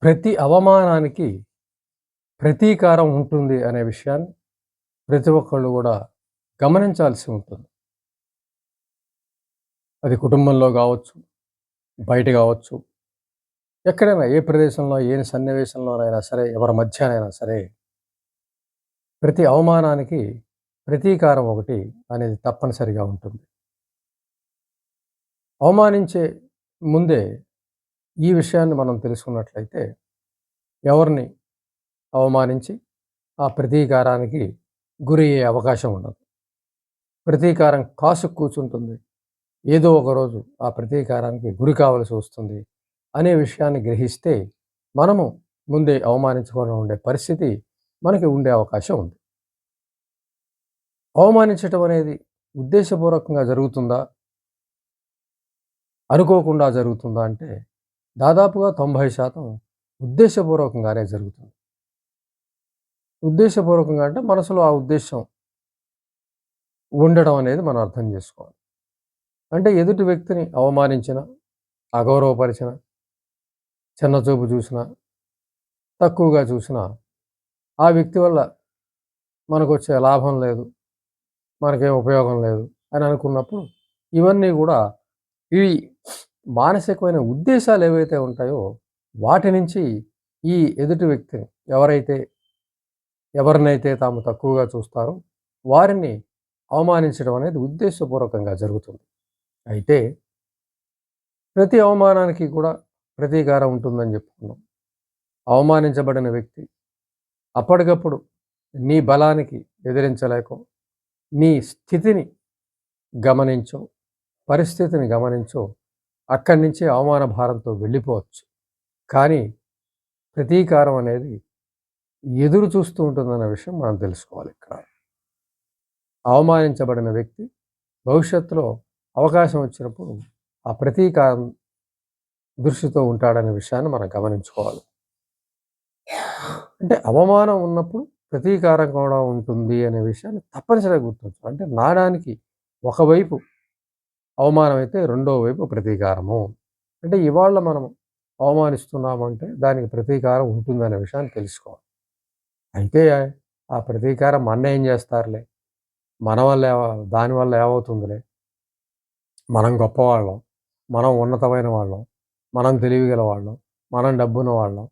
ప్రతి అవమానానికి ప్రతీకారం ఉంటుంది అనే విషయాన్ని ప్రతి ఒక్కళ్ళు గూడా గమనించాల్సి ఉంటుంది. అది కుటుంబంలో గావచ్చు, బయట గావచ్చు, ఎక్కడైనా ఏ ప్రదేశంలో, ఏ సన్నివేశంలోనైనా సరే, ఎవరి మధ్యనైనా సరే, ప్రతి అవమానానికి ప్రతీకారం ఒకటి అనేది తప్పనిసరిగా ఉంటుంది. అవమానించే ముందే ఈ విషయాన్ని మనం తెలుసుకున్నట్లయితే, ఎవరిని అవమానించి ఆ ప్రతీకారానికి గురయ్యే అవకాశం ఉండదు. ప్రతీకారం కాసుకు కూర్చుంటుంది. ఏదో ఒకరోజు ఆ ప్రతీకారానికి గురి కావలసి వస్తుంది అనే విషయాన్ని గ్రహిస్తే మనము ముందే అవమానించకుండా ఉండే పరిస్థితి మనకి ఉండే అవకాశం ఉంది. అవమానించటం అనేది ఉద్దేశపూర్వకంగా జరుగుతుందా? అనుకోకుండా జరుగుతుందా? అంటే దాదాపుగా 90% ఉద్దేశపూర్వకంగానే జరుగుతుంది. ఉద్దేశపూర్వకంగా అంటే మనసులో ఆ ఉద్దేశం ఉండడం అనేది మనం అర్థం చేసుకోవాలి. అంటే ఎదుటి వ్యక్తిని అవమానించిన, అగౌరవపరిచిన, చిన్నచూపు చూసినా, తక్కువగా చూసినా ఆ వ్యక్తి వల్ల మనకొచ్చే లాభం లేదు, మనకేం ఉపయోగం లేదు అని అనుకున్నప్పుడు ఇవన్నీ గూడా ఈ మానసికమైన ఉద్దేశాలు ఏవైతే ఉంటాయో వాటి నుంచి ఈ ఎదుటి వ్యక్తిని ఎవరినైతే తాము తక్కువగా చూస్తారో వారిని అవమానించడం అనేది ఉద్దేశపూర్వకంగా జరుగుతుంది. అయితే ప్రతి అవమానానికి కూడా ప్రతీకారం ఉంటుందని చెప్పుకున్నాం. అవమానించబడిన వ్యక్తి అప్పటికప్పుడు నీ బలానికి ఎదిరించలేకో, నీ స్థితిని గమనించో, పరిస్థితిని గమనించో అక్కడి నుంచి అవమాన భారంతో వెళ్ళిపోవచ్చు. కానీ ప్రతీకారం అనేది ఎదురు చూస్తూ ఉంటుందన్న విషయం మనం తెలుసుకోవాలి ఇక్కడ. అవమానించబడిన వ్యక్తి భవిష్యత్తులో అవకాశం వచ్చినప్పుడు ఆ ప్రతీకారం దృష్టితో ఉంటాడనే విషయాన్ని మనం గమనించుకోవాలి. అంటే అవమానం ఉన్నప్పుడు ప్రతీకారం కూడా ఉంటుంది అనే విషయాన్ని తప్పనిసరిగా గుర్తుంచాలి. అంటే నాణానికి ఒకవైపు అవమానం అయితే రెండో వైపు ప్రతీకారము. అంటే ఇవాళ మనం అవమానిస్తున్నామంటే దానికి ప్రతీకారం ఉంటుందనే విషయాన్ని తెలుసుకోవాలి. అయితే ఆ ప్రతీకారం మన్నేం చేస్తారులే, మన వల్ల దానివల్ల ఏమవుతుందిలే, మనం గొప్పవాళ్ళం, మనం ఉన్నతమైన వాళ్ళం, మనం తెలివిగల వాళ్ళం, మనం డబ్బున్న వాళ్ళం,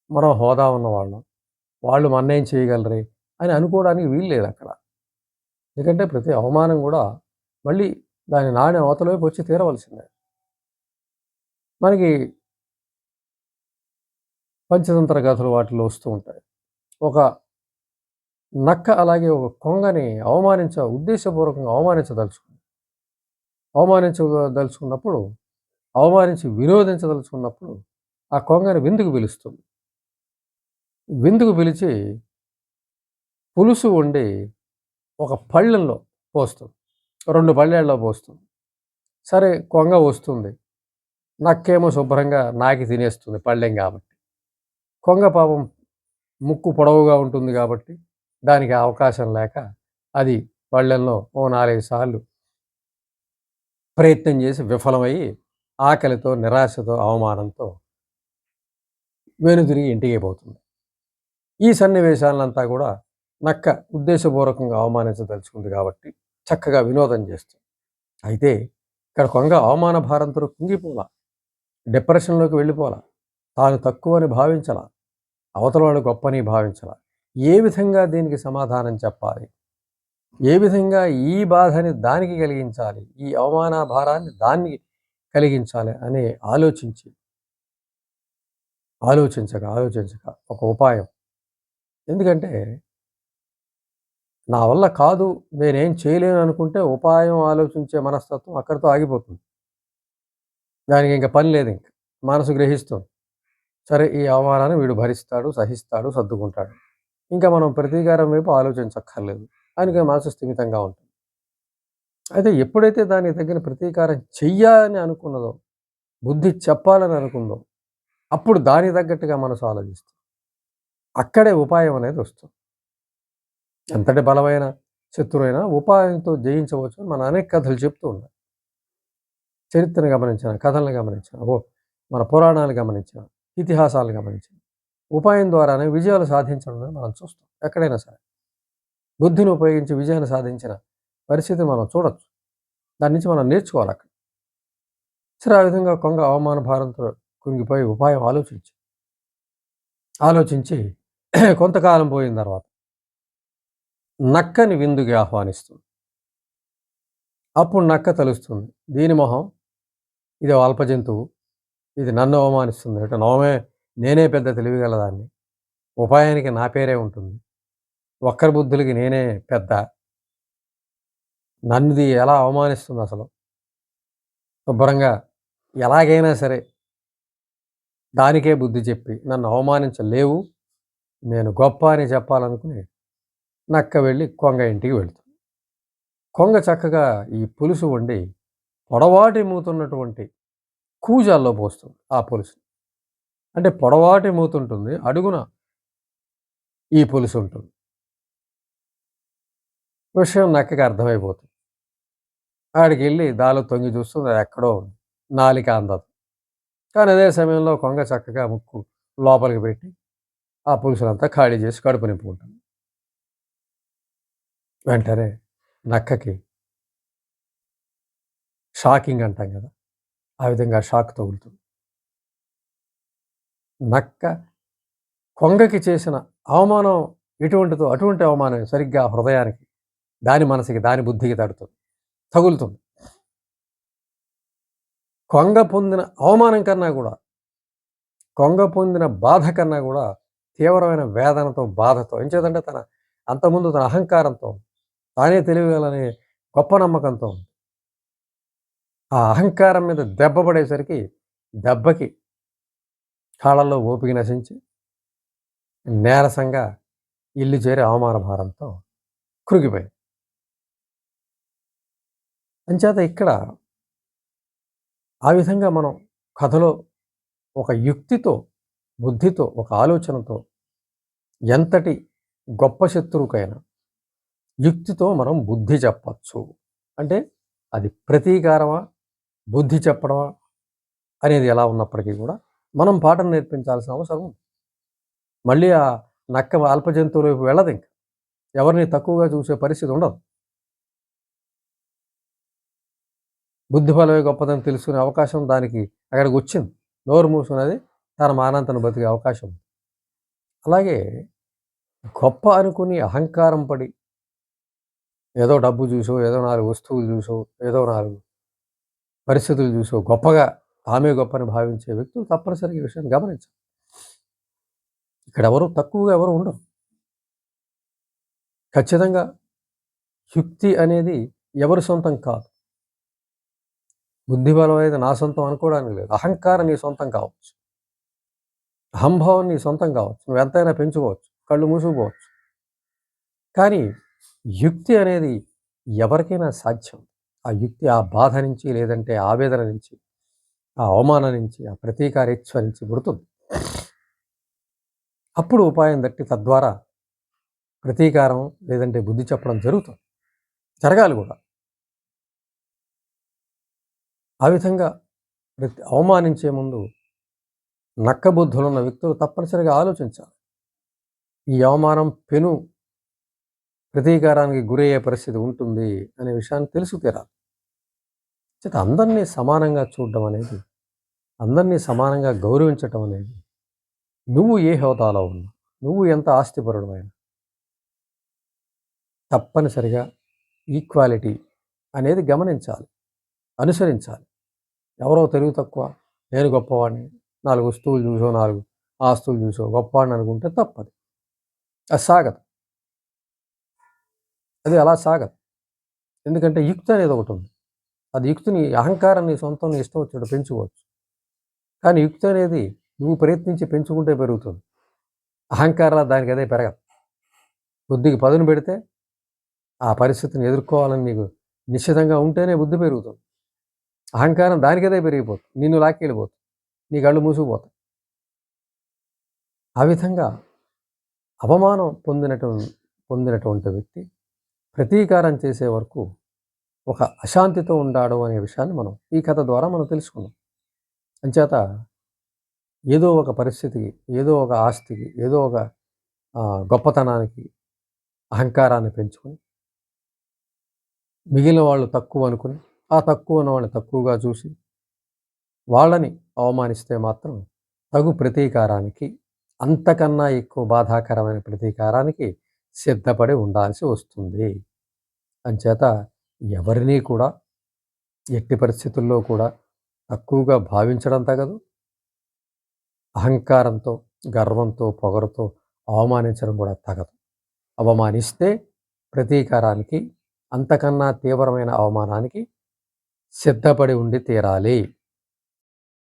మనం హోదా ఉన్నవాళ్ళం, వాళ్ళు మన్నేం చేయగలరే అని అనుకోవడానికి వీలు లేదక్కడ. ఎందుకంటే ప్రతి అవమానం గూడా మళ్ళీ దాని నాణెం అవతల వైపు వచ్చి తీరవలసిందే. మనకి పంచతంత్ర కథలు వాటిలో వస్తూ ఉంటాయి. ఒక నక్క అలాగే ఒక కొంగని ఉద్దేశపూర్వకంగా అవమానించదలుచుకున్నప్పుడు, అవమానించి వినోదించదలుచుకున్నప్పుడు ఆ కొంగని విందుకు పిలుస్తుంది. విందుకు పిలిచి పులుసు వండి ఒక పళ్ళెంలో పోస్తుంది. 2 పళ్ళేల్లో పోస్తుంది. సరే కొంగ వస్తుంది. నక్కేమో శుభ్రంగా నాకి తినేస్తుంది పళ్ళెం కాబట్టి. కొంగ పాపం ముక్కు పొడవుగా ఉంటుంది కాబట్టి దానికి అవకాశం లేక అది పళ్ళెంలో ఓ 4, 5 సార్లు ప్రయత్నం చేసి విఫలమయ్యి ఆకలితో, నిరాశతో, అవమానంతో వెనుదిరిగి ఇంటికి పోతుంది. ఈ సన్నివేశాలంతా కూడా నక్క ఉద్దేశపూర్వకంగా అవమానించదలుచుకుంది కాబట్టి చక్కగా వినోదం చేస్తుంది. అయితే ఇక్కడ కొంగ అవమాన భారంతో కుంగిపోలా, డిప్రెషన్‌లోకి వెళ్ళిపోలా, తాను తక్కువని భావించలా, అవతల వాడు గొప్పని భావించలా. ఏ విధంగా దీనికి సమాధానం చెప్పాలి? ఏ విధంగా ఈ బాధని దానికి కలిగించాలి? ఈ అవమాన భారాన్ని దానికి కలిగించాలి అని ఆలోచించక ఒక ఉపాయం. ఎందుకంటే నా వల్ల కాదు, నేనేం చేయలేను అనుకుంటే ఉపాయం ఆలోచించే మనస్తత్వం అక్కడితో ఆగిపోతుంది. దానికి ఇంక పని లేదింక. మనసు గ్రహిస్తుంది. సరే ఈ అవమానాన్ని వీడు భరిస్తాడు, సహిస్తాడు, సర్దుకుంటాడు. ఇంకా మనం ప్రతీకారం వైపు ఆలోచించక్కర్లేదు. ఆయనకి మనసు స్థిమితంగా ఉంటుంది. అయితే ఎప్పుడైతే దానికి తగిన ప్రతీకారం చెయ్యాలని అనుకున్నదో, బుద్ధి చెప్పాలని అనుకుందో, అప్పుడు దానికి తగ్గట్టుగా మనసు ఆలోచిస్తుంది. అక్కడే ఉపాయం అనేది వస్తుంది. ఎంతటి బలమైన శత్రువైనా ఉపాయంతో జయించవచ్చు అని మన అనేక కథలు చెప్తూ ఉన్నాయి. చరిత్రను గమనించిన, కథలను గమనించిన, మన పురాణాలు గమనించిన ఇతిహాసాలు గమనించండి. ఉపాయం ద్వారానే విజయాలు సాధించడం మనం చూస్తాం ఎక్కడైనా సరే. బుద్ధిని ఉపయోగించి విజయాన్ని సాధించిన పరిస్థితి మనం చూడొచ్చు. దాని నుంచి మనం నేర్చుకోవాలి అక్కడ. సరే, ఆ విధంగా కొంగ అవమాన భారంతో కుంగిపోయి ఉపాయం ఆలోచించి కొంతకాలం పోయిన తర్వాత నక్కని విందుకి ఆహ్వానిస్తుంది. అప్పుడు నక్క తెలుస్తుంది, దీని మొహం, ఇది అల్ప జంతువు, ఇది నన్ను అవమానిస్తుంది అంటే నేనే పెద్ద తెలివిగలదాన్ని, ఉపాయానికి నా పేరే ఉంటుంది, ఒక్కరి బుద్ధులకి నేనే పెద్ద, నన్నుది ఎలా అవమానిస్తుంది అసలు, శుభ్రంగా ఎలాగైనా సరే దానికే బుద్ధి చెప్పి నన్ను అవమానించలేవు, నేను గొప్ప అని చెప్పాలనుకుని నక్క వెళ్ళి కొంగ ఇంటికి వెళ్తుంది. కొంగ చక్కగా ఈ పులుసు వండి పొడవాటి మూతున్నటువంటి కూజాల్లో పోస్తుంది. ఆ పులుసు అంటే పొడవాటి మూతుంటుంది, అడుగున ఈ పులుసు ఉంటుంది. విషయం నక్కకి అర్థమైపోతుంది. ఆడికి వెళ్ళి దాలో తొంగి చూస్తుంది, అది ఎక్కడో ఉంది, నాలిక అందదు. కానీ అదే సమయంలో కొంగ చక్కగా ముక్కు లోపలికి పెట్టి ఆ పులుసులంతా ఖాళీ చేసి కడుపు నింపుకుంటుంది. వెంటనే నక్కకి షాకింగ్ అంటాం కదా, ఆ విధంగా షాక్ తగులుతుంది. నక్క కొంగకి చేసిన అవమానం ఎటువంటిదో అటువంటి అవమానం సరిగ్గా హృదయానికి, దాని మనసుకి, దాని బుద్ధికి తగులుతుంది. కొంగ పొందిన అవమానం కన్నా కూడా, కొంగ పొందిన బాధ కన్నా కూడా తీవ్రమైన వేదనతో, బాధతో, ఏం చేద్దంటే అంతకుముందు తన అహంకారంతో, తానే తెలియగలనే గొప్ప నమ్మకంతో ఆ అహంకారం మీద దెబ్బ పడేసరికి దెబ్బకి కాళ్ళల్లో ఓపిక నశించి నీరసంగా ఇల్లు చేరి అవమాన భారంతో కృగిపోయింది. అంచేత ఇక్కడ ఆ విధంగా మనం కథలో ఒక యుక్తితో, బుద్ధితో, ఒక ఆలోచనతో ఎంతటి గొప్ప శత్రువుకైనా యుక్తితో మనం బుద్ధి చెప్పచ్చు. అంటే అది ప్రతీకారమా, బుద్ధి చెప్పడమా అనేది ఎలా ఉన్నప్పటికీ కూడా మనం పాఠం నేర్పించాల్సిన అవసరం ఉంది. మళ్ళీ ఆ నక్క అల్ప జంతువుల వైపు వెళ్ళదు, ఇంకా ఎవరిని తక్కువగా చూసే పరిస్థితి ఉండదు. బుద్ధి బలమే గొప్పదని తెలుసుకునే అవకాశం దానికి అక్కడికి వచ్చింది. నోరు మూసుకున్నది తన మానంతను బతికే అవకాశం. అలాగే గొప్ప అనుకుని అహంకారం పడి ఏదో డబ్బు చూసో, ఏదో 4 వస్తువులు చూసో, ఏదో 4 పరిస్థితులు చూసో గొప్పగా తామే గొప్పని భావించే వ్యక్తులు తప్పనిసరిగా ఈ విషయాన్ని గమనించాలి. ఇక్కడ తక్కువగా ఎవరు ఉండరు. ఖచ్చితంగా యుక్తి అనేది ఎవరి సొంతం కాదు. బుద్ధిబలం అనేది నా సొంతం అనుకోవడానికి లేదు. అహంకారం నీ సొంతం కావచ్చు, అహంభావం నీ సొంతం కావచ్చు, నువ్వు ఎంతైనా పెంచుకోవచ్చు, కళ్ళు మూసుకుపోవచ్చు. కానీ యుక్తి అనేది ఎవరికైనా సాధ్యం. ఆ యుక్తి ఆ బాధ నుంచి, లేదంటే ఆవేదన నుంచి, ఆ అవమానం నుంచి, ఆ ప్రతీకారేచ్ఛ నుంచి పుడుతుంది. అప్పుడు ఉపాయం తట్టి తద్వారా ప్రతీకారం లేదంటే బుద్ధి చెప్పడం జరగాలి కూడా. ఆ విధంగా అవమానించే ముందు నక్క బుద్ధులున్న వ్యక్తులు తప్పనిసరిగా ఆలోచించాలి. ఈ అవమానం ప్రతీకారానికి గురయ్యే పరిస్థితి ఉంటుంది అనే విషయాన్ని తెలుసు తీరాలి. అందరినీ సమానంగా చూడడం అనేది, అందరినీ సమానంగా గౌరవించటం అనేది, నువ్వు ఏ హోదాలో ఉన్నా, నువ్వు ఎంత ఆస్తిపరుడమైనా తప్పనిసరిగా ఈక్వాలిటీ అనేది గమనించాలి, అనుసరించాలి. ఎవరో తెలివి తక్కువ, నేను గొప్పవాడిని, 4 వస్తువులు చూసో, 4 ఆస్తులు చూసో గొప్పవాడిని అనుకుంటే తప్పదు. అది సాగదు. అది అలా సాగదు. ఎందుకంటే యుక్తి అనేది ఒకటి ఉంది. అది యుక్తిని, అహంకారాన్ని సొంతం ఇష్టం వచ్చినట్టు పెంచుకోవచ్చు. కానీ యుక్తి అనేది నువ్వు ప్రయత్నించి పెంచుకుంటే పెరుగుతుంది. అహంకారం దానికి అదే పెరగదు. బుద్ధికి పదును పెడితే ఆ పరిస్థితిని ఎదుర్కోవాలని నీకు నిశ్చితంగా ఉంటేనే బుద్ధి పెరుగుతుంది. అహంకారం దానికదే పెరిగిపోతుంది, నిన్ను లాక్కెళ్ళిపోతుంది, నీ కళ్ళు మూసుకుపోతాయి. ఆ విధంగా అవమానం పొందినటువంటి వ్యక్తి ప్రతీకారం చేసే వరకు ఒక అశాంతితో ఉండాడు అనే విషయాన్ని మనం ఈ కథ ద్వారా మనం తెలుసుకున్నాం. అంచేత ఏదో ఒక పరిస్థితికి, ఏదో ఒక ఆస్తికి, ఏదో ఒక గొప్పతనానికి అహంకారాన్ని పెంచుకొని, మిగిలిన వాళ్ళు తక్కువ అనుకుని, ఆ తక్కువ ఉన్న వాళ్ళని తక్కువగా చూసి, వాళ్ళని అవమానిస్తే మాత్రం తగు ప్రతీకారానికి, అంతకన్నా ఎక్కువ బాధాకరమైన ప్రతీకారానికి సిద్ధపడి ఉండాల్సి వస్తుంది. అంచేత ఎవరినీ కూడా ఎట్టి పరిస్థితుల్లో కూడా తక్కువగా భావించడం తగదు. అహంకారంతో, గర్వంతో, పొగరుతో అవమానించడం కూడా తగదు. అవమానిస్తే ప్రతీకారానికి, అంతకన్నా తీవ్రమైన అవమానానికి సిద్ధపడి ఉండి తీరాలి.